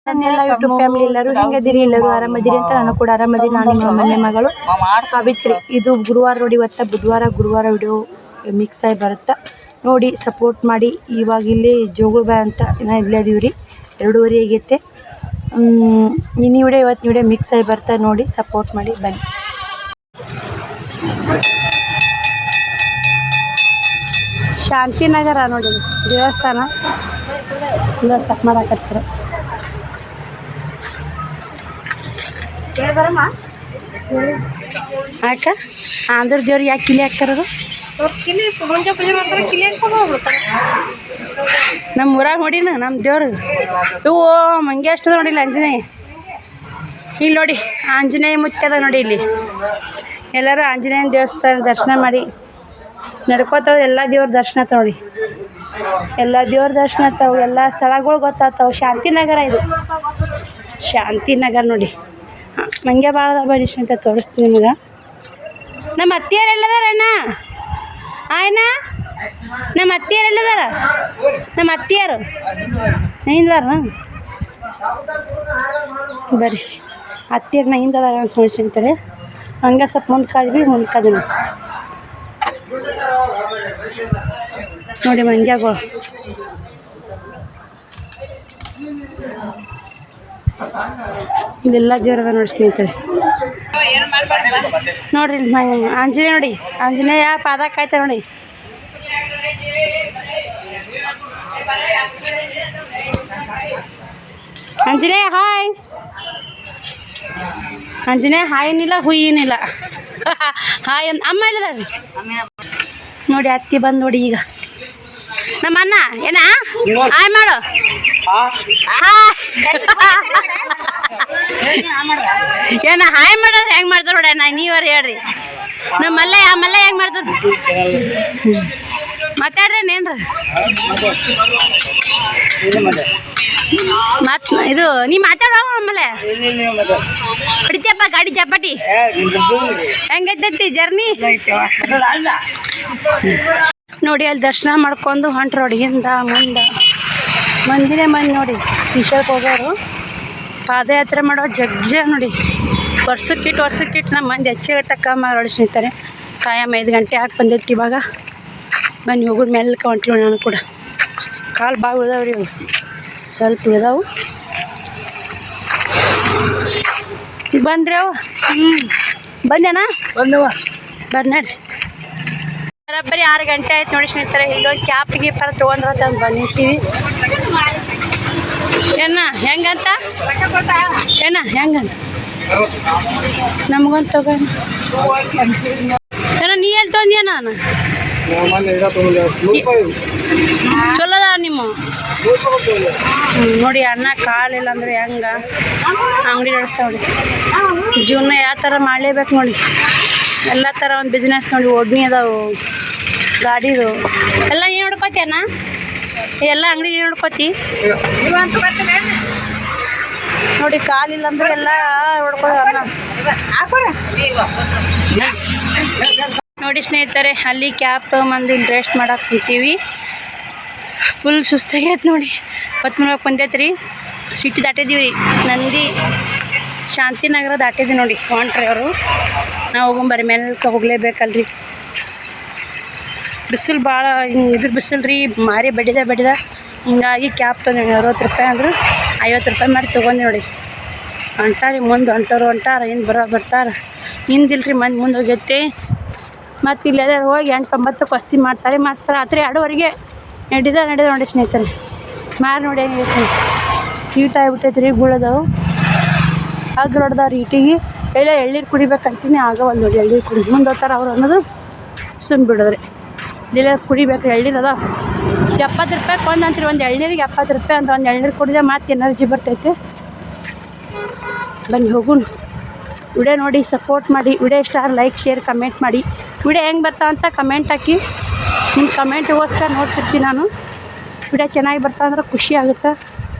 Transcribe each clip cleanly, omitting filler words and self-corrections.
ನನ್ನೆಲ್ಲ YouTube family ಎಲ್ಲರೂ ಹೆಂಗದಿರಿ, ಎಲ್ಲರೂ ಆರಾಮದಿರಿ ಅಂತ ನಾನು ಕೂಡ ಆರಾಮದಿರಿ. ನಾನು ನಿಮ್ಮ ಮನೆ ಮಗಳು ಸಾವಿತ್ರಿ. ಇದು ಗುರುವಾರ ನೋಡಿ, ಇವತ್ತು ಗುರುವಾರ ವಿಡಿಯೋ ಮಿಕ್ಸ್ ಆಗಿ ಬರುತ್ತೆ ನೋಡಿ, ಸಪೋರ್ಟ್ ಮಾಡಿ. ಇವಾಗ ಇಲ್ಲಿ ಜೋಗುಳಬಾಯಿ ಅಂತ ಇನ್ನೂ ಇಲ್ಲೇ ಅದೀವಿ ರೀ, 2:30 ಆಗೈತೆ. ನಿನ್ನ ವಿಡಿಯೋ ಇವತ್ತು ವಿಡಿಯೋ ಮಿಕ್ಸ್ ಆಗಿ ಬರ್ತಾ ನೋಡಿ, ಸಪೋರ್ಟ್ ಮಾಡಿ ಬನ್ನಿ. ಶಾಂತಿನಗರ ನೋಡಿ ದೇವಸ್ಥಾನ ಸಟ್ ಮಾಡಾಕತ್ತಾರ. ಯಾಕ ಆಂಧ್ರ ದೇವ್ರಿಗೆ ಯಾಕೆ ಕಿಲಿ ಹಾಕ್ತಾರದು? ನಮ್ಮ ಊರಾಗ ನೋಡಿನ ನಮ್ಮ ದೇವ್ರು ಇವು ಮಂಗೆ ಅಷ್ಟದ ನೋಡಿಲ್ಲ. ಆಂಜನೇಯ ಇಲ್ಲಿ ನೋಡಿ, ಆಂಜನೇಯ ಮುಚ್ಚದ ನೋಡಿ. ಇಲ್ಲಿ ಎಲ್ಲರೂ ಆಂಜನೇಯನ ದೇವಸ್ಥಾನ ದರ್ಶನ ಮಾಡಿ ನಡ್ಕೋತಾವ್ರು. ಎಲ್ಲ ದೇವ್ರ ದರ್ಶನ ನೋಡಿ, ಎಲ್ಲ ದೇವ್ರ ದರ್ಶನ ಆತಾವು, ಎಲ್ಲ ಸ್ಥಳಗಳು ಗೊತ್ತಾಗ್ತಾವೆ. ಶಾಂತಿನಗರ ಇದು, ಶಾಂತಿನಗರ ನೋಡಿ. ಮಂಗೆ ಭಾಳ ಬರೀಶ್ ಅಂತ ತೋರಿಸ್ತೀನಿ ನಿಮಗೆ. ನಮ್ಮ ಅತ್ತಿಯರು ಎಲ್ಲದಾರ ಅಣ್ಣ? ಆಯ್ನ ನಮ್ಮ ಅತ್ತಿಯರು ಎಲ್ಲದಾರ? ನಮ್ಮ ಅತ್ತಿಯರು ಹಿಂದಾರ ಬರ್ರಿ. ಅತ್ತಿಯರ್ನ ಹಿಂದದಾಗ ಅಂತ ತೋರಿಸ್ತಾರೆ. ಹಂಗೆ ಸ್ವಲ್ಪ ಮುಂದೆ ಕಾದ್ವಿ ನೋಡಿ ಮಂಗ್ಯಾಗಳು. ಇಲ್ಲೆಲ್ಲ ದೇವ್ರದ ನೋಡಿ ಸ್ನೇಹಿತರೆ. ನೋಡ್ರಿ ಆಂಜನೇಯ ನೋಡಿ, ಆಂಜನೇಯ ಪಾದ ಕಾಯ್ತ ನೋಡಿ. ಆಂಜನೇಯ ಹಾಯ್. ಆಂಜನೇಯ ಹಾಯ್ ಏನಿಲ್ಲ, ಹುಯ್ ಏನಿಲ್ಲ, ಹಾಯ್ ಅಮ್ಮ ಇಲ್ಲದಾಳ್ರಿ ನೋಡಿ. ಅತ್ತಿ ಬಂದು ನೋಡಿ ಈಗ. ನಮ್ಮ ಅಣ್ಣ ಏನ ಹಾಯ್ ಮಾಡು. ಏನ ಹಾಯ್ ಮಾಡೋದು ಹೆಂಗ್ ಮಾಡ್ತಾರ ನೋಡಿ ಅಣ್ಣ, ನೀವ್ರ ಹೇಳ್ರಿ. ನಮ್ಮ ಮಲ್ಲ ಹೆಂಗ್ ಮಾಡ್ತಾರ ಮಾತಾಡ್ರೇನೇನ್ರ? ಇದು ನೀ ಮಾತಾಡೋ ಆಮೇಲೆ ಹೊಡಿತೀಯಪ್ಪ ಗಾಡಿ ಚಪಾಟಿ. ಹೆಂಗೈತೈತಿ ಜರ್ನಿ ನೋಡಿ. ಅಲ್ಲಿ ದರ್ಶನ ಮಾಡ್ಕೊಂಡು ಹೊಂಟ್ರ ನೋಡಿ. ಹಿಂದ ಮಂದಿನೇ ಮಂದಿ ನೋಡಿ. ವಿಷಯಕ್ಕೆ ಹೋಗೋರು ಪಾದಯಾತ್ರೆ ಮಾಡೋ ಜಗ್ಜ ನೋಡಿ. ವರ್ಷಕ್ಕಿಟ್ಟು ನಮ್ಮ ಮಂದಿ ಹೆಚ್ಚಿಗೆ ತಕ್ಕ ಮಾಡಿ ಸ್ನೇಹಿತರೆ. ಕಾಯಂ 5 ಗಂಟೆ ಹಾಕಿ ಬಂದೈತಿ. ಇವಾಗ ಬನ್ನಿ ಹೋಗೋದು ಮೆಲ್ಲಕ್ಕೆ ಹೊಂಟ್ರಿ. ನಾನು ಕೂಡ ಕಾಲು ಬಾವು ಉಳಿದಾವ್ರಿ, ಸ್ವಲ್ಪ ಉಳಿದಾವು. ಬಂದ್ರಿ ಅವ? ಬಂದೇನಾ? ಬಂದವ ಬರ್ನಾಡ್ರಿ. ಬರೋಬ್ಬರಿ 6 ಗಂಟೆ ಆಯ್ತು ನೋಡಿ ಸ್ನೇಹಿತರೆ. ಇಲ್ಲೊಂದು ಕ್ಯಾಪ್ ಗೀಪರ ತೊಗೊಂಡ್ರ ಬಂದಿರ್ತೀವಿ. ಏನ ಹೆಂಗಂತ ಏನ ಹೆಂಗಂತ ನಮಗೊಂದು ತಗೊಂಡು ಏನೋ ನೀ ಎಲ್ಲಿ ತೊಂದ್ಯಾ? ನಾನು ಚಲೋದ ನಿಮ್ಮ ನೋಡಿ. ಅನ್ನ ಕಾಲಿಲ್ಲ ಅಂದ್ರೆ ಹೆಂಗ ಅಂಗಡಿ ನಡೆಸ್ತಾವ್ರಿ. ಜೀವನ ಯಾವ ಥರ ಮಾಡಲೇಬೇಕು ನೋಡಿ. ಎಲ್ಲ ಥರ ಒಂದು ಬಿಸ್ನೆಸ್ ನೋಡಿ. ಒಡ್ನಿ ಅದಾವು, ಗಾಡಿದು ಎಲ್ಲ ನೀನು ನೋಡ್ಕೋತಿ ಅಣ್ಣ. ಎಲ್ಲ ಅಂಗಡಿ ನೀನು ನೋಡ್ಕೋತಿ ನೋಡಿ. ಕಾಲಿಲ್ಲ ಅಂದ್ರೆ ಎಲ್ಲ ನೋಡ್ಕೋದು ಅನ್ನ ನೋಡಿ ಸ್ನೇಹಿತರೆ. ಅಲ್ಲಿ ಕ್ಯಾಬ್ ತೊಗೊಂಬಂದು ಇಲ್ಲಿ ರೆಸ್ಟ್ ಮಾಡಕ್ಕೆ ಕುಂತೀವಿ. ಫುಲ್ ಸುಸ್ತಾಗೈತೆ ನೋಡಿ. 10 ಬಂದೈತೆ ರೀ. ಸಿಟಿ ದಾಟಿದ್ದೀವಿ ರೀ. ನಂದಿ ಶಾಂತಿನಗರ ದಾಟಿದ್ವಿ ನೋಡಿ. ಹೊಂಟ್ರಿ ಅವರು. ನಾವು ಹೋಗೊಂಬರಿ ಮೇಲೆ ಹೋಗಲೇಬೇಕಲ್ರಿ. ಬಿಸಿಲು ಭಾಳ ಇದ್ರ ಬಿಸಿಲು ರೀ. ಮಾರಿ ಬಡಿದ ಹಿಂಗಾಗಿ ಕ್ಯಾಬ್ ತೊಗೊಂಡು 60 ರೂಪಾಯಿ ಅಂದ್ರೆ 50 ರೂಪಾಯಿ ಮಾಡಿ ತೊಗೊಂಡು ನೋಡಿ. ಹೊಂಟಾರಿ ಮುಂದೆ ಹೊಂಟಾರ ಹಿಂದೆ ಬರ್ತಾರೆ. ಹಿಂದಿಲ್ರಿ ಮಂದಿ ಮುಂದೆ ಹೋಗೈತಿ. ಮತ್ತು ಇಲ್ಲೆಲ್ಲ ಹೋಗಿ 8-9 ವಸ್ತಿ ಮಾಡ್ತಾರೆ. ಮತ್ತು ರಾತ್ರಿ 2:30 ನಡೆದ ನೋಡಿ ಸ್ನೇಹಿತರೆ. ಮಾರಿ ನೋಡಿ ಹೆಂಗೈತಿ. ಹೀಟ್ ಆಗಿಬಿಟ್ಟೈತೆ ರೀ. ಗುಳದವು ಹಗ್ಗ ಹೊಡೆದವ್ರು ಹೀಟಿಗೆ. ಎಲ್ಲ ಎಳ್ನೀರು ಕುಡಿಬೇಕಂತೀನಿ, ಆಗವಲ್ಲ ನೋಡಿ. ಎಳ್ನೀರು ಕುಡಿ ಮುಂದೆ ಹೋಗ್ತಾರೆ ಅವ್ರು ಅನ್ನೋದು ಸುಮ್ಮನೆ ಬಿಡೋದ್ರಿ. ಇಲ್ಲೆಲ್ಲ ಕುಡಿಬೇಕು ಎಳ್ನೀರು ಅದ. 70 ರೂಪಾಯಿ ಒಂದು ಅಂತೀರಿ. ಒಂದು ಎಳ್ನೀರಿಗೆ 70 ರೂಪಾಯಿ ಅಂತ. ಒಂದು ಎಳ್ನೀರು ಕುಡಿದ್ರೆ ಮತ್ತೆ ಎನರ್ಜಿ ಬರ್ತೈತೆ. ಬನ್ನಿ ಹೋಗೋಣ. ವಿಡಿಯೋ ನೋಡಿ ಸಪೋರ್ಟ್ ಮಾಡಿ. ವಿಡಿಯೋ ಇಷ್ಟ ಲೈಕ್ ಶೇರ್ ಕಮೆಂಟ್ ಮಾಡಿ. ವಿಡಿಯೋ ಹೆಂಗೆ ಬರ್ತಾವಂತ ಕಮೆಂಟ್ ಹಾಕಿ. ನಿಮ್ಮ ಕಮೆಂಟ್ಗೋಸ್ಕರ ನೋಡ್ತಿರ್ತೀನಿ ನಾನು. ವಿಡಿಯೋ ಚೆನ್ನಾಗಿ ಬರ್ತಾವಂದ್ರೆ ಖುಷಿ ಆಗುತ್ತೆ.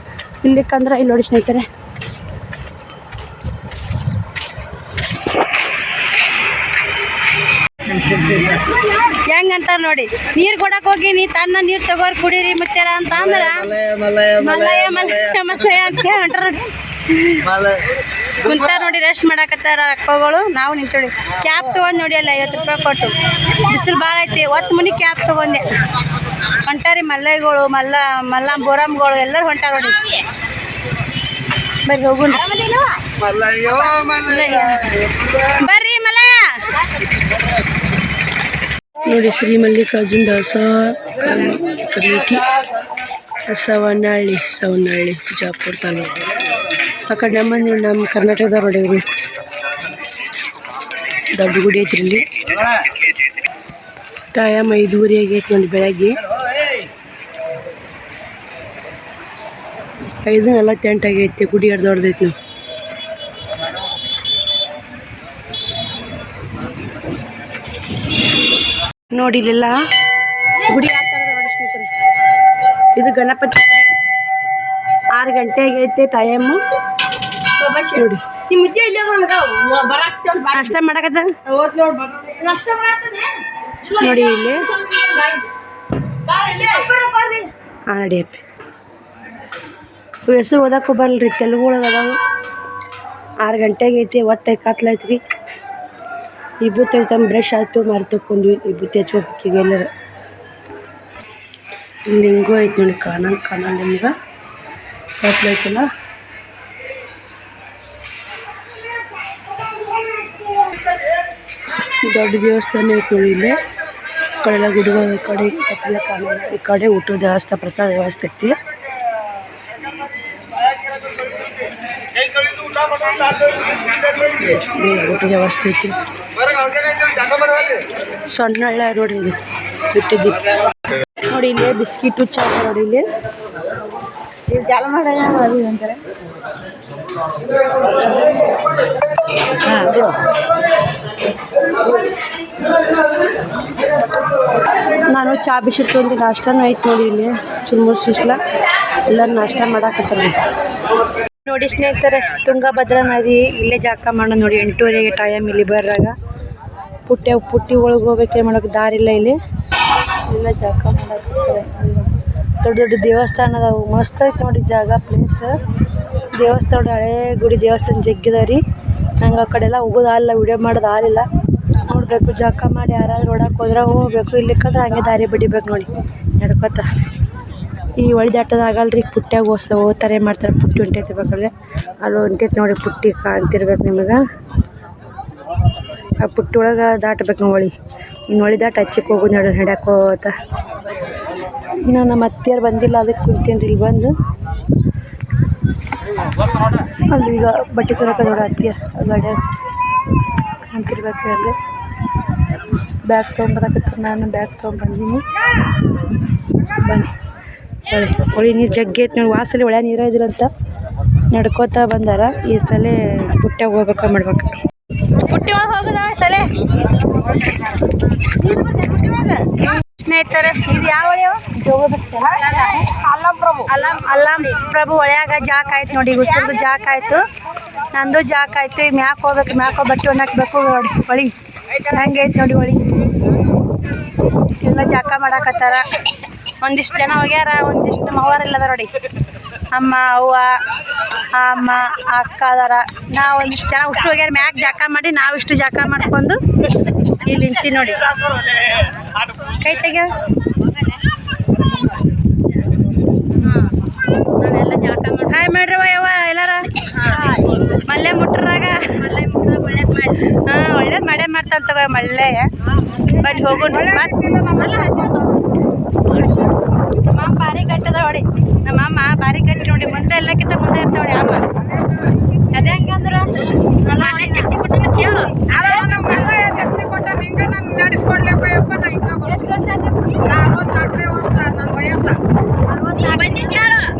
ಇಲ್ಲಿಕ್ಕಂದ್ರೆ ಇಲ್ಲಿ ನೋಡಿ ಸ್ನೇಹಿತರೆ. ಹೆಂಗೆ ಅಂತಾರ ನೋಡಿ. ನೀರು ಕೊಡಕ್ ಹೋಗಿ ನೀ ತನ್ನ ನೀರು ತಗೋರಿ ಕುಡೀರಿ ಮುತ್ಯಾರ ಅಂತ ಅಂದ್ರ ಮಲಯ ಮಲಯ ಅಂತ ಹೊಂಟಾರ. ಕುಂತ ನೋಡಿ ರೆಸ್ಟ್ ಮಾಡಕತ್ತಾರ ಅಕ್ಕಗಳು. ನಾವು ನಿಂತೋಡಿ ಕ್ಯಾಬ್ ತೊಗೊಂಡು ನೋಡಿ ಅಲ್ಲ 50 ರೂಪಾಯಿ ಕೊಟ್ಟು. ಬಿಸಿಲು ಭಾಳ ಐತಿ. ಒತ್ತು ಮುನಿ ಕ್ಯಾಬ್ ತೊಗೊಂಡೆ. ಹೊಂಟಾರಿ ಮಲ್ಲಯ್ಯಗಳು ಮಲ್ಲ ಬೋರಮ್ಗಳು ಎಲ್ಲರೂ ಹೊಂಟಾರ ನೋಡಿ. ಬರ್ರಿ ಹೋಗುಣ ಬರ್ರಿ ಮಲಯ ನೋಡಿ. ಶ್ರೀ ಮಲ್ಲಿಕಾರ್ಜುನ ದಾಸ ಕಮಿಟಿ ಸವನಹಳ್ಳಿ ಬಿಜಾಪುರ ತಾಲೂಕು. ಆ ಕಡೆ ನಮ್ಮ ಕರ್ನಾಟಕದ ನೋಡಿ ಇವರು ದೊಡ್ಡ ಗುಡಿ ಐತ್ರಿ ಇಲ್ಲಿ. ಟೈಮ್ 5:30 ಆಗೈತೆ ನೋಡಿ ಬೆಳಗ್ಗೆ. 5:48 ಆಗೈತೆ. ಗುಡಿ ಎರಡು ದೊಡ್ಡದೈತಿ ನಾವು. ನೋಡಿ ಇಲ್ಲೆಲ್ಲ ಗುಡಿ ಯಾವ ಥರದ ನೋಡಿ ಸ್ನೇಹಿತರೆ. ಇದು ಗಣಪತಿ 6 ಗಂಟೆ ಆಗೈತೆ ಟೈಮು ನೋಡಿ. ನಾಷ್ಟ ಮಾಡಕತ್ತ ನೋಡಿ ಇಲ್ಲಿ. ಹಾಂ ನಡಿಯಪ್ಪ. ಹೆಸರು ಓದಕ್ಕೂ ಬರಲ್ರಿ, ತೆಲುಗು ಒಳಗೆ ಅದಾವು. 6 ಗಂಟೆಗೆ ಐತಿ. ಒತ್ತೈ ಕಾತ್ಲೈತ್ರಿ. ವಿಭೂತಿ ಐತಮ್ಮ ಬ್ರಷ್ ಆಯಿತು ಮರ್ತಕೊಂಡ್ವಿ. ವಿಭೂತಿ ಹಚ್ಕೋಬೇಕೀಗ ಎಲ್ಲರ. ಇಲ್ಲಿ ಹಿಂಗೂ ಐತಿ ನೋಡಿ. ಕಾಣಲ್ಲ ನಿಮ್ಗೆ ಕಾತ್ಲೈತಲ್ಲ. ದೊಡ್ಡ ದೇವಸ್ಥಾನ ಐತಿ ನೋಡಿ ಇಲ್ಲಿ. ಕಡೆಲ್ಲ ಗುಡಿಗಳು ಈ ಕಡೆ ಕತ್ತಲ ಕಾಣಲ್ಲ. ಈ ಕಡೆ ಊಟದ ವ್ಯವಸ್ಥೆ ಪ್ರಸಾದ ವ್ಯವಸ್ಥೆ ಐತಿ. ಊಟದ ವ್ಯವಸ್ಥೆ ಐತಿ. ಸಣ್ಣ ಹಳ್ಳ ನೋಡಿ ಇದು ಬಿಟ್ಟಿದ್ದಿ ನೋಡಿ. ಇಲ್ಲಿ ಬಿಸ್ಕಿಟು ಚಾ ನೋಡಿ. ಇಲ್ಲಿ ಜಾಲ ಮಾಡ ಅಂತಾರೆ. ನಾನು ಚಾ ಬಿಸಿಟ್ಟು ಒಂದು ನಾಷ್ಟನೂ ಐತೆ ನೋಡಿ. ಇಲ್ಲಿ ಚುರುಮುರು ಸುಸ್ಲ ಎಲ್ಲರೂ ನಾಷ್ಟ ಮಾಡಾಕತ್ತಾರೆ ನೋಡಿ ಸ್ನೇಹಿತರೆ. ತುಂಗಭದ್ರಾ ನದಿ ಇಲ್ಲೇ ಜಾಕ ಮಾಡೋದು ನೋಡಿ. 8:30 ಟೈಮ್ ಇಲ್ಲಿ ಬರಾಗ ಪುಟ್ಟಿ ಒಳಗೆ ಹೋಗ್ಬೇಕೆ ಮಾಡೋಕೆ ದಾರಿ ಇಲ್ಲ. ಇಲ್ಲಿ ಎಲ್ಲ ಜಾಕ ಮಾಡಾಕತ್ತಾರೆ. ದೊಡ್ಡ ದೊಡ್ಡ ದೇವಸ್ಥಾನ ಅದಾವು. ಮಸ್ತ್ ಐತೆ ನೋಡಿ ಜಾಗ ಪ್ಲೇಸ್. ದೇವಸ್ಥಾನ ಹಳೇ ಗುಡಿ ದೇವಸ್ಥಾನ ಜಗ್ಗಿದಾವ್ರಿ. ನಂಗೆ ಆ ಕಡೆ ಎಲ್ಲ ಹೋಗೋದು ಆಗಿಲ್ಲ, ವಿಡಿಯೋ ಮಾಡೋದು ಆಗಿಲ್ಲ. ನೋಡಬೇಕು ಜಾಕ ಮಾಡಿ ಯಾರಾದ್ರೂ ನೋಡಕ್ಕೆ ಹೋದ್ರೆ ಹೋಗ್ಬೇಕು. ಇಲ್ಲಿಕ್ಕಂದ್ರೆ ಹಂಗೆ ದಾರಿ ಬಿಡಿಬೇಕು ನೋಡಿ ನಡ್ಕೊತ. ಈ ಹೊಳಿ ದಾಟೋದು ಆಗಲ್ರಿ. ಪುಟ್ಟ್ಯಾಗ ಹೋಗ್ತಾರೆ ಮಾಡ್ತಾರೆ. ಪುಟ್ಟಿ ಹೊಂಟೈತಿ ಬೇಕಾದ್ರೆ ಅಲ್ಲಿ ಹೊಂಟೈತಿ ನೋಡಿ. ಪುಟ್ಟಿ ಕಾಣ್ತಿರ್ಬೇಕು ನಿಮಗೆ. ಆ ಪುಟ್ಟಿ ಒಳಗೆ ದಾಟಬೇಕು ನಾವು ಹೊಳಿ. ಇನ್ನು ಹೊಳಿ ದಾಟ ಹಚ್ಚಿಕ್ಕೆ ಹೋಗೋದು ನೋಡಿ ನಡ್ಯಾಕೆ ಹೋಗೋತ. ಇನ್ನು ನಮ್ಮ ಅತ್ತಿಯರು ಬಂದಿಲ್ಲ, ಅದಕ್ಕೆ ಕುಂತೀನಿ ಇಲ್ಲಿ ಬಂದು. ಅಲ್ಲಿ ಈಗ ಬಟ್ಟೆ ತರಕ ನೋಡಿ ಅತ್ತಿಯರು ಗಾಡಿಯಾಗ ಅಂತಿರ್ಬೇಕು. ಅಲ್ಲಿ ಬ್ಯಾಗ್ ತೊಗೊಂಬರಕತ್ತಾರೆ. ನಾನು ಬ್ಯಾಗ್ ತೊಗೊಂಬಂದೀನಿ. ಬನ್ನಿ ಹೊಳಿ ನೀರು ಜಗ್ಗಿ ಐತೆ ನೋಡಿ. ವಾಸಲಿ ಒಳ್ಳೆ ನೀರು ಇದ್ರಂತ ನಡ್ಕೋತಾ ಬಂದಾರ. ಈ ಸಲ ಪುಟ್ಟ್ಯಾಗ ಹೋಗ್ಬೇಕು ಮಾಡ್ಬೇಕು. ಪುಟ್ಟಿ ಒಳಗೆ ಹೋಗೋದ ಸಲ ಸ್ನೇಹಿತರೆ. ಇದು ಯಾವ ಅಲ್ಲಂ ಪ್ರಭು ಹೊಳ್ಯಾಗ ಜಾಕ್ ಆಯ್ತು ನೋಡಿ. ಉಸಿರ್ದು ಜಾಕ್ ಆಯ್ತು, ನಂದು ಜಾಕ್ ಆಯ್ತು. ಮ್ಯಾಕ್ ಹೋಗ್ಬೇಕು. ಮ್ಯಾಕ್ ಹೋಗಿ ಬಟ್ಟೆ ಒಣಾಕ್ಬೇಕು ನೋಡಿ. ಹೊಳಿ ಹೆಂಗೈತೆ ನೋಡಿ ಹೊಳಿ. ಎಲ್ಲ ಜಾಕ ಮಾಡಾಕತ್ತಾರ. ಒಂದಿಷ್ಟು ಜನ ಹೋಗ್ಯಾರ, ಒಂದಿಷ್ಟು ನಮ್ಮವ್ವಾರಿಲ್ಲದ ನೋಡಿ. ಅಮ್ಮ ಅವ್ವ ಅಮ್ಮ ಅಕ್ಕ ಅದಾರ. ನಾವು ಒಂದಿಷ್ಟು ಜನ ಹುಟ್ಟು ಹೋಗ್ಯಾರ. ಮ್ಯಾಕ್ ಜಾಕ ಮಾಡಿ ನಾವು ಇಷ್ಟು ಜಾಕ ಮಾಡ್ಕೊಂಡು ಇಲ್ಲಿ ನಿಂತೀವಿ ನೋಡಿ. ಕೈ ತೆಗ್ಯ. ನಾವೆಲ್ಲ ಜಾಕ ಮಾಡಿ ಹಾಯ್ ಮಾಡ್ರವ ಯವ್ವ ಎಲ್ಲಾರ. ಮಲ್ಲೆ ಮುಟ್ರಾಗ ಒಳ್ಳೇದು ಮಾಡೇ ಮಾಡ್ತಾನೆ ತಗೋ ಮಲ್ಲೆ. ಬನ್ನಿ ಹೋಗೋಣ. ನಮ್ಮ ಭಾರಿ ಗಟ್ಟದ ನೋಡಿ. ನಮ್ಮ ಅಮ್ಮ ಭಾರಿ ಗಟ್ಟಿ ನೋಡಿ. ಮುಂದೆ ಎಲ್ಲಕ್ಕಿಂತ ಮುಂದೆ ಇರ್ತಾವಡಿ ಅಮ್ಮ. ಅದೇ ಹಂಗಂದ್ರೆ ಕೇಳು. ಶಕ್ತಿ ಕೊಟ್ಟ ಹಿಂಗೆ ನಾನು ನಡೆಸ್ಕೊಡ್ಲೇಪ್ಪ ಯಪ್ಪ. ನಾ ಹಿಂಗೆ 64ನೇ ವರ್ಷ ನನ್ನ ವಯಸ್ಸು.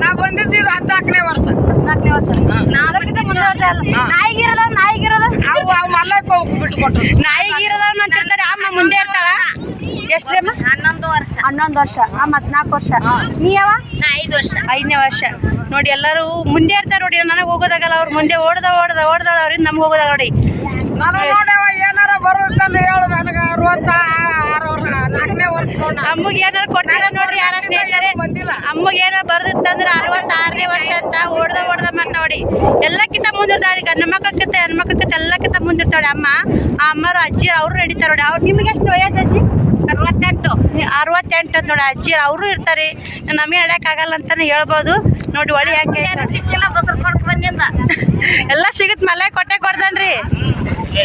ನಾ ಬಂದಿದ್ದು 14ನೇ ವರ್ಷ. 14ನೇ ವರ್ಷ. ನಾಲ್ಕಿಂತ ಮುಂದೆ ವರ್ಷ ಅಲ್ಲ. ನಾಯಿಗಿರೋದ ಅವು ಮಲ್ಲಕ್ಕೆ ಹೋಗಿ ಬಿಟ್ಕೊಟ್ರು. ನಾಯಿಗಿರೋದವ್ ಅಂತಿರ್ತಾರೆ. ಅಮ್ಮ ಮುಂದೆ ಇರ್ತಾಳ. ಎಷ್ಟ್ರೇಮ್ಮ? 11 ವರ್ಷ. 11 ವರ್ಷ. 14 ವರ್ಷ. ನೀ ಯಾವ? 5 ವರ್ಷ. 5ನೇ ವರ್ಷ ನೋಡಿ. ಎಲ್ಲರೂ ಮುಂದೆ ಇರ್ತಾರೆ ನೋಡಿ. ನನಗೆ ಹೋಗೋದಾಗಲ್ಲ. ಅವ್ರು ಮುಂದೆ ಓಡ್ದ ಅವ್ರಿಂದ ನಮ್ಗೆ ಹೋಗೋದಾಗ ನೋಡಿ. ನಾನು ನೋಡವ ಏನಾರ ಬರೋದಂದ್ರೆ ಹೇಳು. ನನಗೆ 66 ವರ್ಷ ಅಮ್ಮಗೆ ಏನಾರು ಕೊಡ್ತೀರ ನೋಡ್ರಿ ಯಾರ ಸ್ನೇಹಿತರೆ. ಅಮ್ಮಗೆ ಏನಾರು ಬರ್ದಿತ್ತಂದ್ರೆ 66ನೇ ವರ್ಷ ಅಂತ ಓಡ್ದ ಮತ್ತೆ ನೋಡಿ ಎಲ್ಲಕ್ಕಿಂತ ಮುಂದಿರ್ತಾಳೆ. ಗಂಡು ಮಕ್ಕಕ್ಕಿಂತ ಹೆಣ್ಮಕ್ಕಿಂತ ಎಲ್ಲಕ್ಕಿಂತ ಮುಂದಿರ್ತಾಳೆ ಅಮ್ಮ. ಆ ಅಮ್ಮರು ಅಜ್ಜಿ ಅವರು ನಡೀತಾರೆ ನೋಡಿ. ಅವ್ರು ನಿಮಗೆ ಎಷ್ಟು ವಯಸ್ಸು ಅಜ್ಜಿ? 68 ಅಂತ ನೋಡಿ ಅಜ್ಜಿ ಅವರು ಇರ್ತಾರೆ. ನಮಗೆ ನಡ್ಯಕ್ಕಾಗಲ್ಲ ಅಂತಾನೆ ಹೇಳ್ಬೋದು ನೋಡಿ. ಒಳ್ಳೆ ಯಾಕೆ ಎಲ್ಲ ಸಿಗುತ್ತೆ ಮಲೆ ಕೊಟ್ಟೆ ಕೊಡ್ತಾನ್ರಿ.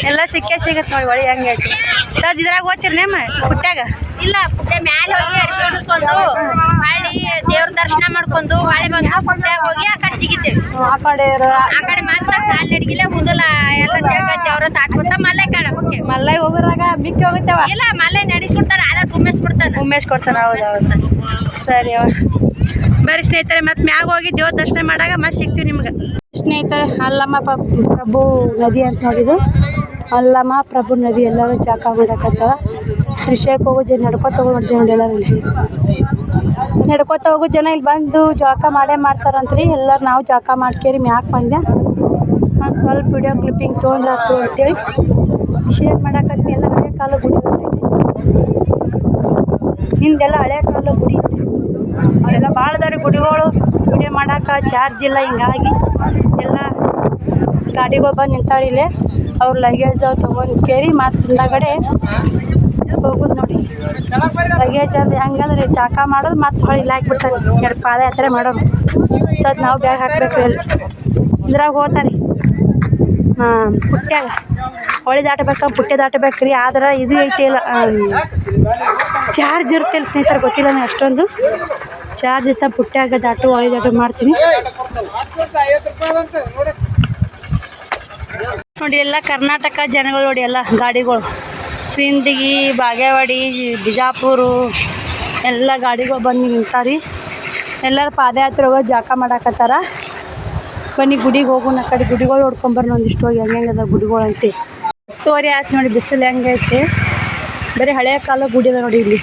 ಎಲ್ಲ ಸಿಗತ್ತೆ ನೋಡಿ. ಒಳ್ಳೆ ಹೆಂಗೆ ಐತಿ ಸದ್ ಇದ್ರಾಗ ಓದ್ತಿರಿ ನೇಮ ಪುಟ್ಟ್ಯಾಗ? ಇಲ್ಲ ಪುಟ್ಟೆ ಮ್ಯಾಲೆ ಹೋಗಿ ಅರ್ಬಿ ಉಡಿಸ್ಕೊಂಡು ಹಳ್ಳಿ ದೇವ್ರ ದರ್ಶನ ಮಾಡ್ಕೊಂಡು ಹೊಳೆ ಬಂದು ಪುಟ್ಟ್ಯಾಗ ಹೋಗಿ ಆ ಕಡೆ ಸಿಗಿತೇವೆ. ಆ ಕಡೆ ಮಾತ್ರ ಕಾಲ್ ನಡ್ಗಿಲ್ಲ ಮುಂದಲ ಎಲ್ಲ ದೇವ್ರ ತಾಟ್ಕೊತ ಮಲ್ಲೆ ಕಾಣ ಹೋಗಿ ಮಲ್ಲೈ ಹೋಗೋರಾಗ ಮಿಕ್ಕಿ ಹೋಗುತ್ತೇವ. ಇಲ್ಲ ಮಲ್ಲೆ ನಡೆಸ್ಕೊಡ್ತಾರ ಆದ್ರೆ ಉಮೇಶ್ ಕೊಡ್ತಾನೆ. ಹೌದು ಸರಿ ಬರ್ರಿ ಸ್ನೇಹಿತರೆ. ಮತ್ತೆ ಮ್ಯಾಗ ಹೋಗಿ ದೇವ್ರ ದರ್ಶನ ಮಾಡಾಗ ಮತ್ತೆ ಸಿಗ್ತೀವಿ ನಿಮ್ಗೆ ಸ್ನೇಹಿತರೆ. ಅಲ್ಲಮ್ಮ ಪ್ರಭು ನದಿ ಅಂತ ನೋಡಿದ್ದು. ಅಲ್ಲಮ್ಮ ಪ್ರಭು ನದಿ ಎಲ್ಲರೂ ಜಾಕ ಮಾಡಕತ್ತಾವ. ಶ್ರೀಶೈಲಕ್ಕೆ ಹೋಗೋ ಜನ ನಡ್ಕೊತ ಹೋಗೋ ಜನ ನೋಡಿ. ಎಲ್ಲರೂ ನಡ್ಕೊತ ಹೋಗೋ ಜನ ಇಲ್ಲಿ ಬಂದು ಜಾಕ ಮಾಡ್ತಾರಂತ್ರಿ. ಎಲ್ಲರೂ ನಾವು ಜಾಕ ಮಾಡ್ಕೇರಿ ಮ್ಯಾಕ್ ಬಂದೆ. ನಾನು ಸ್ವಲ್ಪ ವಿಡಿಯೋ ಕ್ಲಿಪ್ಪಿಂಗ್ ತೊಗೊಂಡ್ರಾತು ಅಂತೇಳಿ ಶೇರ್ ಮಾಡಕತ್ತೀನಿ. ಎಲ್ಲ ಹಳೆ ಕಾಲ ಗುಡಿ ಹಿಂದೆಲ್ಲ ಹಳೆ ಕಾಲ ಗುಡಿ ಅವೆಲ್ಲ ಭಾಳ ಅದಾವ್ರಿ ಗುಡಿಗಳು. ವಿಡಿಯೋ ಮಾಡೋಕೆ ಚಾರ್ಜ್ ಇಲ್ಲ. ಹಿಂಗಾಗಿ ಎಲ್ಲ ಗಾಡಿಗಳು ಬಂದು ನಿಂತಾವ್ರಿ ಇಲ್ಲೇ. ಅವ್ರ ಲಗೇಜ್ ತೊಗೊಂಡು ಕೇರಿ ಮತ್ತು ಹಿಂದಗಡೆ ಹೋಗೋದು ನೋಡಿ. ಲಗೇಜ್ ಅದು ಹೆಂಗಂದ್ರೆ ಜಾಕ ಮಾಡೋದು ಮತ್ತು ಹೊಳೆ ಇಲ್ಲ ಹಾಕ್ಬಿಡ್ತಾರೆ. 2 ಪಾದಯಾತ್ರೆ ಮಾಡೋರು ಸದ್ ನಾವು ಬ್ಯಾಗ್ ಹಾಕ್ಬೇಕು. ಎಲ್ಲಿ ಇದ್ರಾಗ ಹೋಗ್ತಾರೆ ಪುಟ್ಟ್ಯಾಗ ಹೊಳೆ ದಾಟಬೇಕು ಪುಟ್ಟೆ ದಾಟಬೇಕು ರೀ. ಆದ್ರೆ ಇದು ಐತಿ ಇಲ್ಲ ಚಾರ್ಜ್ ಇರ್ತಿಲ್ಲ ಸ್ನೇಹಿತರೆ. ಗೊತ್ತಿಲ್ಲ ನನಗೆ ಅಷ್ಟೊಂದು ಚಾರ್ಜ್ ಇರ್ತಾ ಪುಟ್ಟ್ಯಾಗ ದಾಟು ಹೊಳೆ ದಾಟು ಮಾಡ್ತೀನಿ ನೋಡಿ. ಎಲ್ಲ ಕರ್ನಾಟಕ ಜನಗಳು ನೋಡಿ. ಎಲ್ಲ ಗಾಡಿಗಳು ಸಿಂದಗಿ ಬಾಗೇವಾಡಿ ಬಿಜಾಪುರ ಎಲ್ಲ ಗಾಡಿಗಳು ಬಂದು ನಿಂತಾರಿ. ಎಲ್ಲರೂ ಪಾದಯಾತ್ರೆ ಹೋಗೋದು ಜಾಕ ಮಾಡಾಕತ್ತಾರ. ಬನ್ನಿ ಗುಡಿಗೆ ಹೋಗೋಣ. ಆ ಕಡೆ ಗುಡಿಗಳು ನೋಡ್ಕೊಂಬರ್ರಿ ಒಂದಿಷ್ಟು ಹೋಗಿ ಹೆಂಗೆ ಅದ ಗುಡಿಗಳು ಅಂತೆ. ತೋರಿ ಆಯ್ತು ನೋಡಿ. ಬಿಸಿಲು ಹೆಂಗೈತೆ ಬರೀ ಹಳೆಯ ಕಾಲ ಗುಡಿ ಅದ ನೋಡಿ. ಇಲ್ಲಿ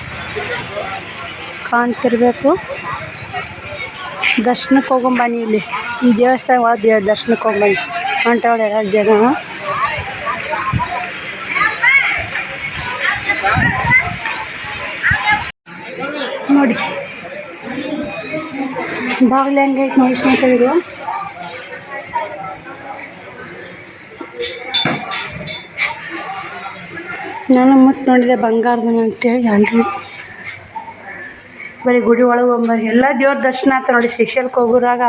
ಕಾಣ್ತಿರ್ಬೇಕು. ದರ್ಶನಕ್ಕೆ ಹೋಗೊಂಬನ್ನಿ. ಇಲ್ಲಿ ಈ ದೇವಸ್ಥಾನ ಒಳಗೆ ದರ್ಶನಕ್ಕೆ ಹೋಗ್ಬನ್ನಿ ಹೊಂಟವ್ರು ಎಲ್ಲ ಜನ. ನೋಡಿ ಬಾಗಿಲು ಹೆಂಗೈತೆ ನೋಡಿ ಸ್ನೇಹಿತರು. ನಾನು ಮತ್ತೆ ನೋಡಿದೆ ಬಂಗಾರದನ ಅಂತೇಳಿ ಅಲ್ರಿ. ಬರೀ ಗುಡಿ ಒಳಗೆ ಹೋಗ್ಬರ್ರಿ. ಎಲ್ಲ ದೇವ್ರ ದರ್ಶನ ಆಗ್ತವೆ ನೋಡಿ. ಶ್ರೀಶೈಲಕ್ಕೆ ಹೋಗೋರಾಗ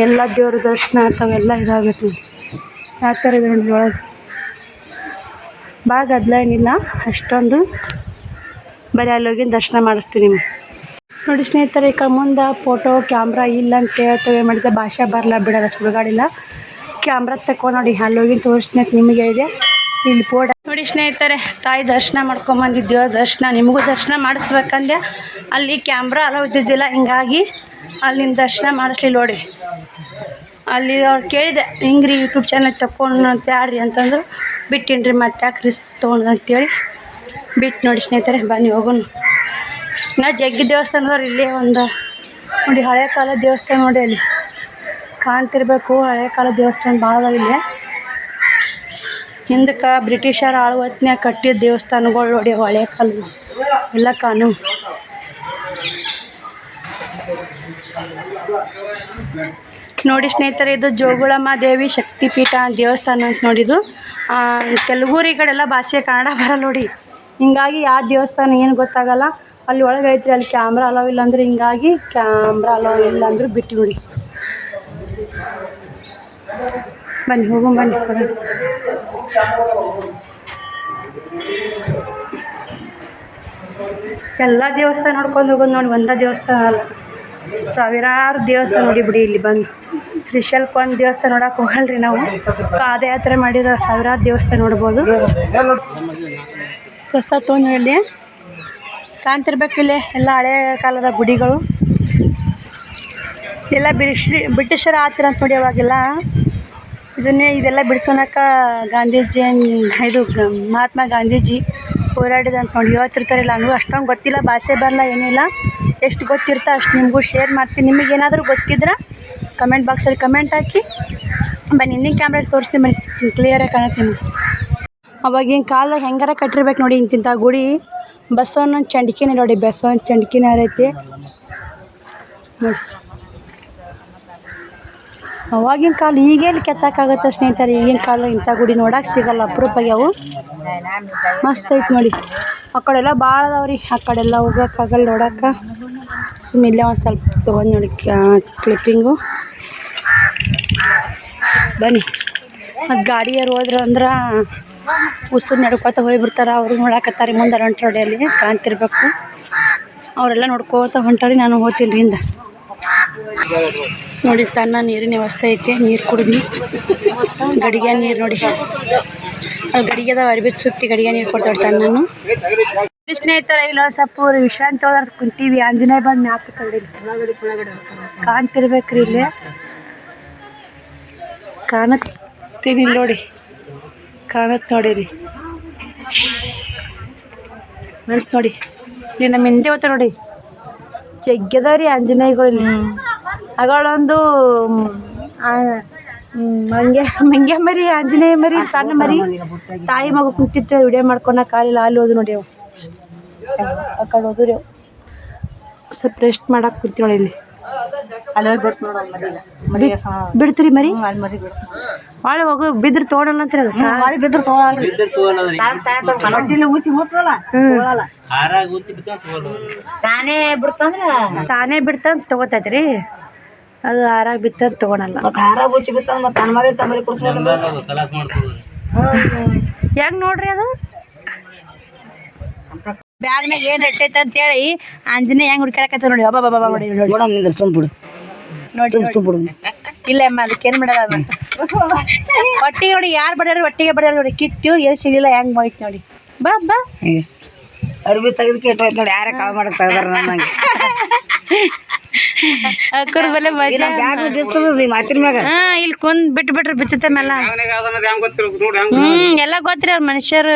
ಎಲ್ಲ ದೇವ್ರ ದರ್ಶನ ಆಗ್ತಾವೆಲ್ಲ ಇದಾಗುತ್ತೆ. ಯಾವ ಥರ ಇದೆ ನೋಡಿ ಒಳಗೆ. ಭಾಳ ಗದ್ದಲ ಏನಿಲ್ಲ ಅಷ್ಟೊಂದು. ಬರೀ ಅಲ್ಲಿ ಹೋಗಿ ದರ್ಶನ ಮಾಡಿಸ್ತೀನಿ ನೋಡಿ ಸ್ನೇಹಿತರೆ. ಈ ಮುಂದೆ ಫೋಟೋ ಕ್ಯಾಮ್ರಾ ಇಲ್ಲ ಅಂತ ಹೇಳ್ತೇವೆ ಮಾಡಿದೆ. ಭಾಷೆ ಬರಲ್ಲ ಬಿಡಲ್ಲ ಸುಡುಗಾಡಿಲ್ಲ. ಕ್ಯಾಮ್ರಾ ತಗೊಂಡು ನೋಡಿ ಅಲ್ಲಿ ಹೋಗಿ ತೋರಿಸ್ತೀನಿ ನಿಮಗೆ ಇದೆ. ಇಲ್ಲಿ ಫೋಟೋ ನೋಡಿ ಸ್ನೇಹಿತರೆ. ತಾಯಿ ದರ್ಶನ ಮಾಡ್ಕೊಂಬಂದಿದ್ದೇವೆ. ದರ್ಶನ ನಿಮಗೂ ದರ್ಶನ ಮಾಡಿಸ್ಬೇಕಂದೆ ಅಲ್ಲಿ ಕ್ಯಾಮ್ರಾ ಅಲೋ ಇದ್ದಿದ್ದಿಲ್ಲ. ಹಿಂಗಾಗಿ ಅಲ್ಲಿಂದ ದರ್ಶನ ಮಾಡಿಸ್ಲಿಲ್ಲ ನೋಡಿ. ಅಲ್ಲಿ ಅವ್ರು ಕೇಳಿದೆ ಹಿಂಗೆ ರೀ ಯೂಟ್ಯೂಬ್ ಚಾನಲ್ ತಗೊಂಡು ಅಂತ ಯಾರ್ರಿ ಅಂತಂದ್ರು. ಬಿಟ್ಟಿನ್ರಿ ಮತ್ತೆ ಯಾಕೆ ರಿಸ್ಕ್ ತೊಗೊಂಡು ಅಂತೇಳಿ ಬಿಟ್ಟು ನೋಡಿ ಸ್ನೇಹಿತರೆ. ಬನ್ನಿ ಹೋಗೋಣ. ನಾ ಜಗ್ಗಿ ದೇವಸ್ಥಾನದವ್ರು ಇಲ್ಲೇ ಒಂದು ನೋಡಿ. ಹಳೆ ಕಾಲ ದೇವಸ್ಥಾನ ನೋಡಿ ಅಲ್ಲಿ ಕಾಣ್ತಿರ್ಬೇಕು. ಹಳೆ ಕಾಲ ದೇವಸ್ಥಾನ ಭಾಳ ಅದಾವ ಇಲ್ಲೇ. ಹಿಂದಕ್ಕೆ ಬ್ರಿಟಿಷರು ಆಳ್ವತ್ನ್ಯಾಗ ಕಟ್ಟಿದ ದೇವಸ್ಥಾನಗಳು ನೋಡಿ. ಹಳೆ ಕಾಲ ಎಲ್ಲ ಕಾನು ನೋಡಿ ಸ್ನೇಹಿತರೆ. ಇದು ಜೋಗುಳಮ್ಮ ದೇವಿ ಶಕ್ತಿಪೀಠ ದೇವಸ್ಥಾನ ಅಂತ ನೋಡಿದ್ದು. ತೆಲುಗೂರಿ ಕಡೆಲ್ಲ ಭಾಷೆ ಕನ್ನಡ ಬರಲ್ಲ ನೋಡಿ. ಹಿಂಗಾಗಿ ಯಾವ ದೇವಸ್ಥಾನ ಏನು ಗೊತ್ತಾಗಲ್ಲ. ಅಲ್ಲಿ ಒಳಗೆ ಐತ್ರಿ. ಅಲ್ಲಿ ಕ್ಯಾಮ್ರಾ ಅಲೋ ಇಲ್ಲ ಅಂದ್ರೆ ಹಿಂಗಾಗಿ ಕ್ಯಾಮ್ರಾ ಅಲೋ ಇಲ್ಲ ಅಂದ್ರೆ ಬಿಟ್ಟು ನೋಡಿ. ಬನ್ನಿ ಹೋಗು ಬನ್ನಿ. ಎಲ್ಲ ದೇವಸ್ಥಾನ ನೋಡ್ಕೊಂಡು ಹೋಗೋದು ನೋಡಿ. ಒಂದೇ ದೇವಸ್ಥಾನ ಅಲ್ಲ, ಸಾವಿರಾರು ದೇವಸ್ಥಾನ ನೋಡಿ ಬಿಡಿ. ಇಲ್ಲಿ ಬಂದು ಶ್ರೀಶೈಲಕ್ಕೆ ಒಂದು ದೇವಸ್ಥಾನ ನೋಡೋಕೆ ಹೋಗಲ್ರಿ ನಾವು. ಪಾದಯಾತ್ರೆ ಮಾಡಿರೋ ಸಾವಿರಾರು ದೇವಸ್ಥಾನ ನೋಡ್ಬೋದು. ಪ್ರಸಾದ ತೊಗೊಂಡು ಇಲ್ಲಿ ಕಾಣ್ತಿರ್ಬೇಕಿಲ್ಲ ಎಲ್ಲ ಹಳೆ ಕಾಲದ ಗುಡಿಗಳು. ಎಲ್ಲ ಬ್ರಿಟಿಷರು ಆತಿರ ಅಂತ ನೋಡಿ. ಅವಾಗೆಲ್ಲ ಇದೆಲ್ಲ ಬಿಡಿಸೋಣಕ್ಕೆ ಗಾಂಧೀಜಿ ಇದು ಮಹಾತ್ಮ ಗಾಂಧೀಜಿ ಹೋರಾಡಿದ ಅಂತ ನೋಡಿ ಹೇಳ್ತಿರ್ತಾರಿಲ್ಲ. ನನಗೂ ಅಷ್ಟೊಂದು ಗೊತ್ತಿಲ್ಲ. ಭಾಷೆ ಬರಲ್ಲ ಏನಿಲ್ಲ. ಎಷ್ಟು ಗೊತ್ತಿರ್ತಾ ಅಷ್ಟು ನಿಮಗೂ ಶೇರ್ ಮಾಡ್ತೀನಿ. ನಿಮಗೇನಾದರೂ ಗೊತ್ತಿದ್ರೆ ಕಮೆಂಟ್ ಬಾಕ್ಸಲ್ಲಿ ಕಮೆಂಟ್ ಹಾಕಿ. ಬನ್ನಿ ಹಿಂದಿನ ಕ್ಯಾಮ್ರಲ್ಲಿ ತೋರಿಸ್ತೀನಿ ಬನ್ನಿ. ಕ್ಲಿಯರಾಗಿ ಕಾಣುತ್ತೆ ನಿಮಗೆ. ಅವಾಗಿನ ಕಾಲದಾಗ ಹೆಂಗಾರ ಕಟ್ಟಿರ್ಬೇಕು ನೋಡಿ. ಇಂತಿಂಥ ಗುಡಿ ಬಸವನ ಚಂಡಿಕಿನೇ ನೋಡಿ, ಬಸವನ ಚಂಡಿಕಿನೇ ಹರೈತಿ ನೋಡಿ. ಅವಾಗಿನ ಕಾಲ ಈಗೇನು ಕೆತ್ತಕ್ಕಾಗತ್ತೆ ಸ್ನೇಹಿತರೆ, ಈಗಿನ ಕಾಲ ಇಂಥ ಗುಡಿ ನೋಡಕ್ಕೆ ಸಿಗಲ್ಲ, ಅಪರೂಪಾಗ್ಯಾವು. ಮಸ್ತ್ ಐತೆ ನೋಡಿ. ಆ ಕಡೆಲ್ಲ ಭಾಳ ಅದಾವ್ರಿ, ಆ ಕಡೆಲ್ಲ ಹೋಗೋಕ್ಕಾಗಲ್ಲ ನೋಡೋಕೆ. ಸುಮ್ಮಿಲ್ಲೇ ಒಂದು ಸ್ವಲ್ಪ ತೊಗೊಂಡು ನೋಡಿ ಕ್ಲಿಪ್ಪಿಂಗು. ಬನ್ನಿ. ಮತ್ತು ಗಾಡಿಯರು ಹೋದ್ರು ಅಂದ್ರೆ ಉಸುರು ನಡ್ಕೊತ ಹೋಗ್ಬಿಡ್ತಾರೆ. ಅವರು ನೋಡಕತ್ತಾರೆ ಮುಂದೆ ರಂಟ್ ರೋಡಲ್ಲಿ ಕಾಣ್ತಿರ್ಬೇಕು. ಅವರೆಲ್ಲ ನೋಡ್ಕೋತ ಹೊಂಟಾರಿ, ನಾನು ಹೋಗ್ತೀನಿ ರೀ ಹಿಂದೆ ನೋಡಿ. ತನ್ನ ನೀರಿನ ವ್ಯವಸ್ಥೆ ಐತೆ, ನೀರು ಕುಡಿದ್ನಿ. ಗಡಿಗೆ ನೀರು ನೋಡಿ, ಅಲ್ಲಿ ಗಡಿಗೆದ ಅರ್ಬಿ ಸುತ್ತಿ ಗಡಿಗೆ ನೀರು ಕೊಡ್ತಾಳೆ ತನ್ನನ್ನು. ಸ್ನೇಹಿತರೆ ಇಲ್ಲ ಸ್ವಲ್ಪ ವಿಶ್ರಾಂತಿ ಹೋದ್ರೆ ಕುಂತೀವಿ. ಆಂಜನೇಯ ಬಂದು ಮ್ಯಾಪ್ ಕಾಣ್ತಿರ್ಬೇಕ್ರಿ, ಇಲ್ಲೇ ಕಾಣತ್ತೀವಿ ನೋಡಿ, ಕಾಣತ್ ನೋಡಿರಿ ಮೆಲ್ಟ್ ನೋಡಿ. ಇಲ್ಲಿ ನಮ್ಮ ಹಿಂದೆ ಹೋಗ್ತಾ ನೋಡಿ, ಜಗ್ಗದವ್ರಿ ಆಂಜನೇಯಗಳು ಇಲ್ಲಿ. ಅಗಳೊಂದು ಮಂಗೆ ಮರಿ, ಆಂಜನೇಯ ಮರಿ, ಸಣ್ಣ ಮರಿ, ತಾಯಿ ಮಗು ಕುಂತಿತ್ತು ವಿಡಿಯೋ ಮಾಡ್ಕೊಳ ಕಾಲಿಲ್ಲ. ಅಲ್ಲಿ ಹೋದು ನೋಡಿ, ಅವು ಆ ಕಡೆ ಹೋದ್ರಿ. ಅವು ಸ್ವಲ್ಪ ರೆಸ್ಟ್ ಮಾಡಕ್ಕೆ ಕುಂತೀವಿ ಇಲ್ಲಿ. ಬಿಡ್ತೀರಿ ಮರಿ, ಭಾಳ ಹೋಗು ಬಿದ್ರೆ ತೊಗೊಳಲ್ಲ ಅಂತೀರ. ತಾನೇ ಬಿಡ್ತಂದ್ರೆ ತೊಗೋತೈತ್ರಿ, ಅದು ಹಾರಾಗ ಬಿತ್ತಂದ್ರೆ ತೊಗೊಳಲ್ಲ. ಹೆಂಗ್ ನೋಡ್ರಿ ಅದು ಬ್ಯಾಗ್ನಾಗ ಏನು ರೆಟ್ಟೈತೆ ಅಂತೇಳಿ ಆಂಜನೇಯ ಹೆಂಗ್ ಹುಡ್ಕಾಕತ್ತ ನೋಡಿ. ಬಾಬಾ ಬಾಬಾ ನೋಡಿ ನೋಡಿ. ಇಲ್ಲ ಅಮ್ಮ, ಅದಕ್ಕೇನು ಬಿಡೋದ ಒಟ್ಟಿಗೆ ನೋಡಿ. ಯಾರು ಬಡ್ಯಾರ ಒಟ್ಟಿಗೆ ಬಡ್ಯಾರ ನೋಡಿ. ಕಿತ್ತು ಏನು ಸಿಗಲಿಲ್ಲ, ಹೆಂಗ್ ಹೋಯ್ತು ನೋಡಿ. ಬಾ ಬಾ ಅರ್ಬಿ ತೆಗೆದಕ್ಕೆ ಇಟ್ಟೋಯ್ತು ನೋಡಿ. ಯಾರ ಕಾಳು ಮಾಡಕ್ಕೆ ತೆಗ್ದಾರ ನನ್ನಂಗೆ ಅಕ್ಕರ ಬಲೆ ಮಾತಿನ ಮ್ಯಾಗ. ಇಲ್ಲಿ ಕುಂದ್ ಬಿಟ್ರೆ ಬಿಚ್ಚುತ್ತೆ ಮೇಲೆ. ಎಲ್ಲ ಗೊತ್ತ್ರಿ ಅವ್ರ ಮನುಷ್ಯರು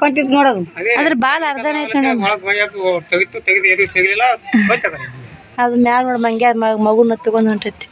ಕೊಂಟಿತ್ತು ನೋಡೋದು. ಅದ್ರ ಬಾಲ್ ಅರ್ಧನ ಐತೆ ನೋಡಿ. ಅದು ಮ್ಯಾಗ ನೋಡಿ ಮಂಗ್ಯ ಮಗುನ ತಗೊಂಡ್ ಹೊಂಟೈತಿ.